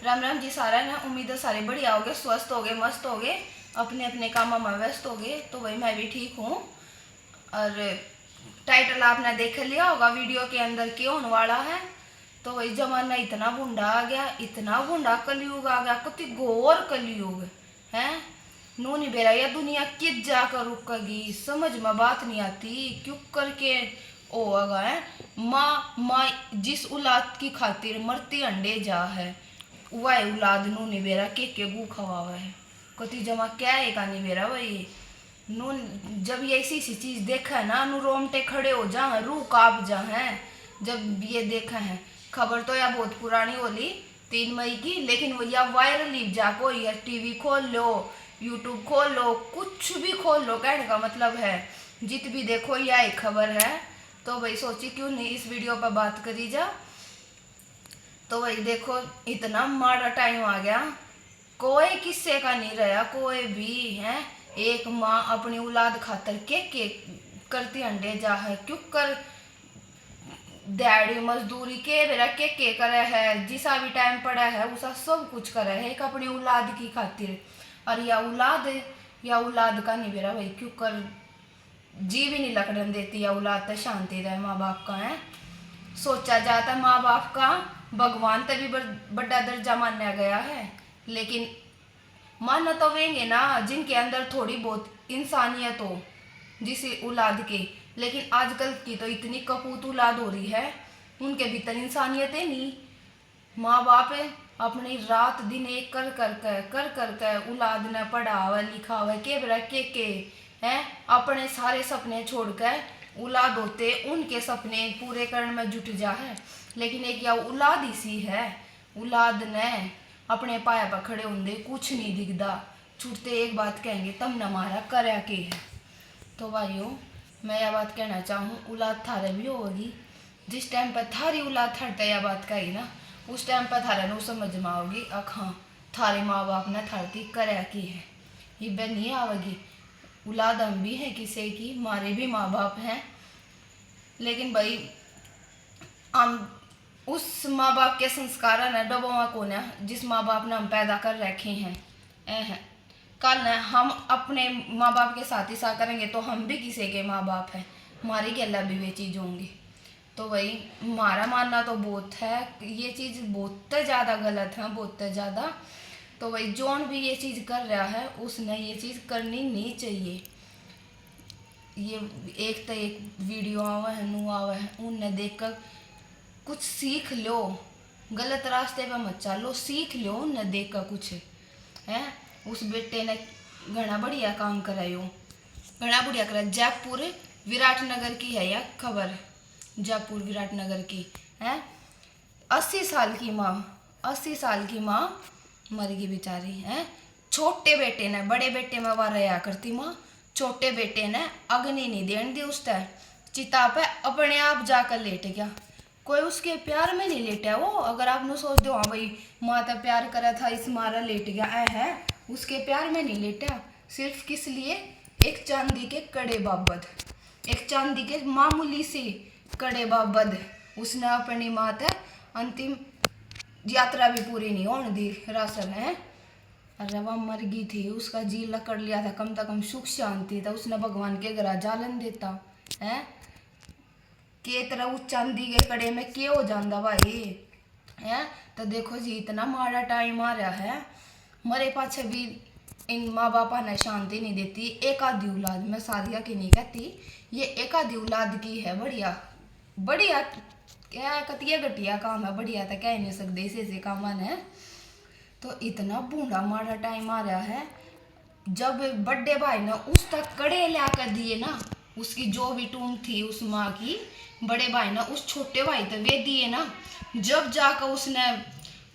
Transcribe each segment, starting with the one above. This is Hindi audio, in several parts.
राम राम जी सारा ना। उम्मीद है सारे बढ़िया हो गए, स्वस्थ हो गए, मस्त हो गए, अपने अपने कामों में व्यस्त हो गए। तो वही मैं भी ठीक हूँ। और टाइटल आपने देख लिया होगा वीडियो के अंदर क्यों होने वाला है। तो वही जमाना इतना बूढ़ा आ गया, इतना बूढ़ा कलयुग आ गया, कति घोर कलयुग है। नू नहीं बेरा यह दुनिया किस जाकर रुकेगी, समझ में बात नहीं आती क्यों करके ओ होगा है। माँ माँ जिस औलाद की खातिर मरती अंडे जा है, वह औलाद नू निबेरा के गू खवावा है। कति जमा क्या है का निबेरा वही नू। जब ये ऐसी सी चीज देखा है ना, नू रोमटे खड़े हो जा, रूह कांप जा है जब ये देखा है। खबर तो या बहुत पुरानी होली 3 मई की, लेकिन वो या वायरल ही जाको, या टीवी खोल लो, यूट्यूब खोल लो, कुछ भी खोल लो, कहने का मतलब है जित भी देखो यह एक खबर है। तो भाई सोची क्यों नहीं इस वीडियो पर बात करी जा। तो वही देखो इतना माड़ा टाइम आ गया, कोई किस्से का नहीं रहा, कोई भी है। एक माँ अपनी औलाद खातर के करती अंडे जा है, क्यों कर दिहाड़ी मजदूरी के बेरा के करे है, जिसा भी टाइम पड़ा है उसा सब कुछ करे है एक अपनी औलाद की खातिर। और या औलाद का नहीं बेरा भाई क्यों कर जी भी नहीं लगन देती, या औलाद तो शांति रहे माँ बाप का है। सोचा जाता माँ बाप का भगवान तभी बड़ा दर्जा माना गया है, लेकिन मानना तो वेंगे ना जिनके अंदर थोड़ी बहुत इंसानियत हो, जिस औलाद के। लेकिन आजकल की तो इतनी कपूत औलाद हो रही है, उनके भीतर इंसानियत है नहीं। माँ बाप अपनी रात दिन एक कर कर औलाद ने पढ़ावा लिखावा के बरा के हैं, अपने सारे सपने छोड़कर औलाद होते उनके सपने पूरे करने में जुट जा है। लेकिन एक या औलाद इसी है, औलाद ने अपने पाया पर खड़े होंगे कुछ नहीं दिखदा, छूटते एक बात कहेंगे तब न हमारा करया के है। तो भाइयों मैं यह बात कहना चाहूँ, औलाद थारे भी होगी, जिस टाइम पर थारी औलाद थारते यह बात कही ना, उस टाइम पर थारे नो समझ में आओगी अख हाँ थारे माँ बाप ने थारती करया की है। ये बे नहीं आवेगी। औलाद हम भी है किसी की, हमारे भी माँ बाप हैं, लेकिन भाई हम उस माँ बाप के संस्कार ने डबोआ को ना, जिस माँ बाप ने हम पैदा कर रखे हैं ए हैं। कल न हम अपने माँ बाप के साथ ही साथ करेंगे तो हम भी किसी के माँ बाप हैं, हमारी गला भी वे चीज़ होंगी। तो वही हमारा मानना तो बहुत है ये चीज़ बहुत ज़्यादा गलत है, बहुत ज़्यादा। तो वही जोन भी ये चीज़ कर रहा है उसने ये चीज़ करनी नहीं चाहिए। ये एक तो एक वीडियो आवा है नू आवा है, उनने देख कर कुछ सीख लो, गलत रास्ते पे मत चलो, सीख लो उनने देख कर कुछ है। उस बेटे ने घना बढ़िया काम करायो, घना बढ़िया करा। जयपुर विराटनगर की है यह खबर, जयपुर विराटनगर की है। 80 साल की माँ, 80 साल की माँ मर गई बेचारी है। छोटे बेटे ने, बड़े बेटे में वह रहा करती माँ, छोटे बेटे ने अग्नि नहीं देने दी उस चिता पे, अपने आप जाकर लेट गया। कोई उसके प्यार में नहीं लेटा वो। अगर आप सोच दो हाँ भाई माता प्यार करा था इस मारा लेट गया है, उसके प्यार में नहीं लेटा। सिर्फ किस लिए? एक चांदी के कड़े बाबद, एक चांदी के मामूली सी कड़े बाबद उसने अपनी माता अंतिम यात्रा भी पूरी नहीं होने दी राशन है। अरे वह मर गई थी, उसका जी लकड़ लिया था, कम से कम सुख शांति था, उसने भगवान के घर जालन देता है के तरह उस चांदी के कड़े में के हो जाता भाई है। तो देखो जी इतना माड़ा टाइम आ रहा है, मरे पाछे भी इन माँ बापा ने शांति नहीं देती। एक आधी औलाद, मैं सारिया की नहीं कहती, ये एक आधी औलाद की है बढ़िया बढ़िया। क्या कतिया घटिया काम है, बढ़िया तो कह नहीं सकते ऐसे काम है। तो इतना बूढ़ा माड़ा टाइम आ रहा है, जब बड़े भाई ने उस तक कड़े ला कर दिए ना, उसकी जो भी टूम थी उस माँ की, बड़े भाई ने उस छोटे भाई तक वे दिए ना, जब जाकर उसने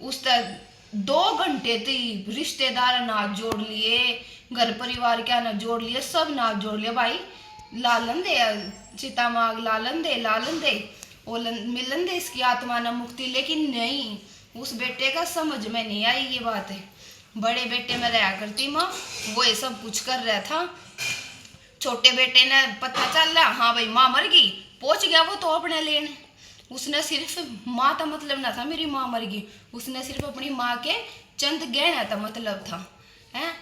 उस तक 2 घंटे थी रिश्तेदार नाच जोड़ लिए, घर परिवार क्या ना जोड़ लिए, सब नाच जोड़ लिए भाई लालन दे चिता माग, लालन दे मिलन दे इसकी आत्मा न मुक्ति। लेकिन नहीं, उस बेटे का समझ में नहीं आई ये बात है। बड़े बेटे में रहा करती माँ, वो ये सब कुछ कर रहा था। छोटे बेटे ने पता चल रहा हाँ भाई माँ मर गई, पहुंच गया वो तो अपने लेने, उसने सिर्फ माँ का मतलब ना था मेरी माँ मर गई, उसने सिर्फ अपनी माँ के चंद गहने का मतलब था। हैं,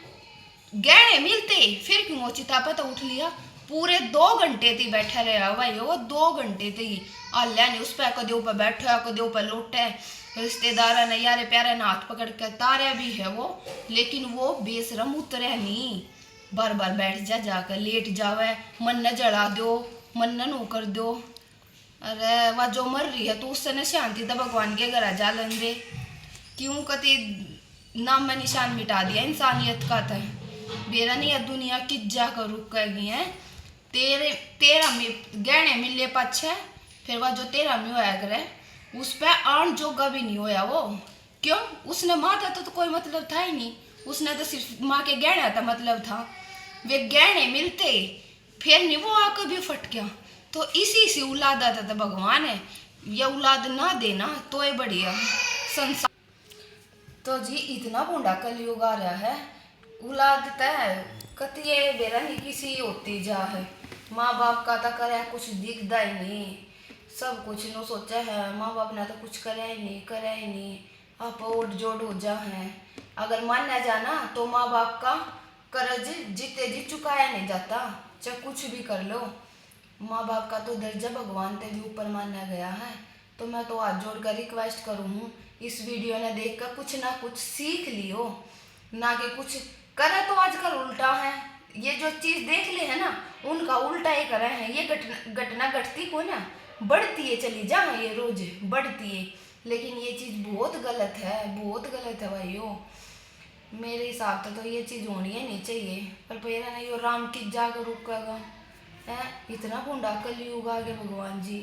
गहने मिलते फिर क्यों वो चिता पे तो उठ लिया। पूरे 2 घंटे थी बैठा रहा भाई, वो 2 घंटे थी। अल्लाह ने उस पर कदे ऊपर बैठा कदे ऊपर लौटे, रिश्तेदारा ने यारे प्यारे ने हाथ पकड़ के तारे भी है वो, लेकिन वो बेशरम उतरे नहीं। बार बार बैठ जा, जाकर लेट जावे, मन न जला दो, मन न नू कर दो। अरे वह जो मर रही है तो उससे न शांति तो भगवान के घर जा लन दे। क्यों कति नाम में निशान मिटा दिया इंसानियत का था। बेरा नहीं है दुनिया किस जा कर रुक गई है। तेरे तेरा गहने मिले पाछे, फिर वह जो तेरा में होया करे उस पर आन जोगा भी नहीं होया वो। क्यों, उसने माँ का तो कोई मतलब था ही नहीं, उसने तो सिर्फ माँ के गहने था मतलब था। वे गहने मिलते फिर नहीं वो आकर भी फट गया। तो इसी से औलाद आता था भगवान है, ये औलाद ना देना तो ये बढ़िया संसार। तो जी इतना बूढ़ा कलयुग आ रहा है, औलाद तय कतिये बेरा नहीं किसी होती जा है। माँ बाप का तो करे कुछ दिखता ही नहीं, सब कुछ नो सोचा है माँ बाप ने तो कुछ करे ही नहीं, करे ही नहीं। आप ओट जोड़ हो जा है, अगर माना जाना तो माँ बाप का कर्ज जीते जी चुकाया नहीं जाता, चाहे कुछ भी कर लो। माँ बाप का तो दर्जा भगवान से भी ऊपर माना गया है। तो मैं तो हाथ जोड़कर रिक्वेस्ट करूँ हूँ, इस वीडियो ने देखकर कुछ ना कुछ सीख लियो, ना कि कुछ करे। तो आजकल उल्टा है, ये जो चीज़ देख ले है ना उनका उल्टा ही करे हैं। ये घटना घटती को ना बढ़ती है, चली जा ये रोज बढ़ती है, लेकिन ये चीज़ बहुत गलत है, बहुत गलत है भाइयों। मेरे हिसाब से तो ये चीज़ होनी ही नहीं चाहिए, पर पेरा नहीं हो राम की जाकर रुकेगा है। इतना बूढ़ा कलयुग आ गया भगवान जी,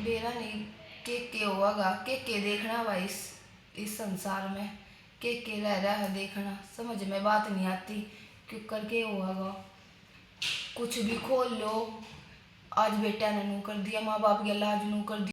बेरा नहीं के होगा के देखना भाई इस संसार में, के रह रहा है देखना। समझ में बात नहीं आती क्यों करके होगा। कुछ भी खोल लो, आज बेटा ने नू कर दिया, माँ बाप के लाज नू कर दिया।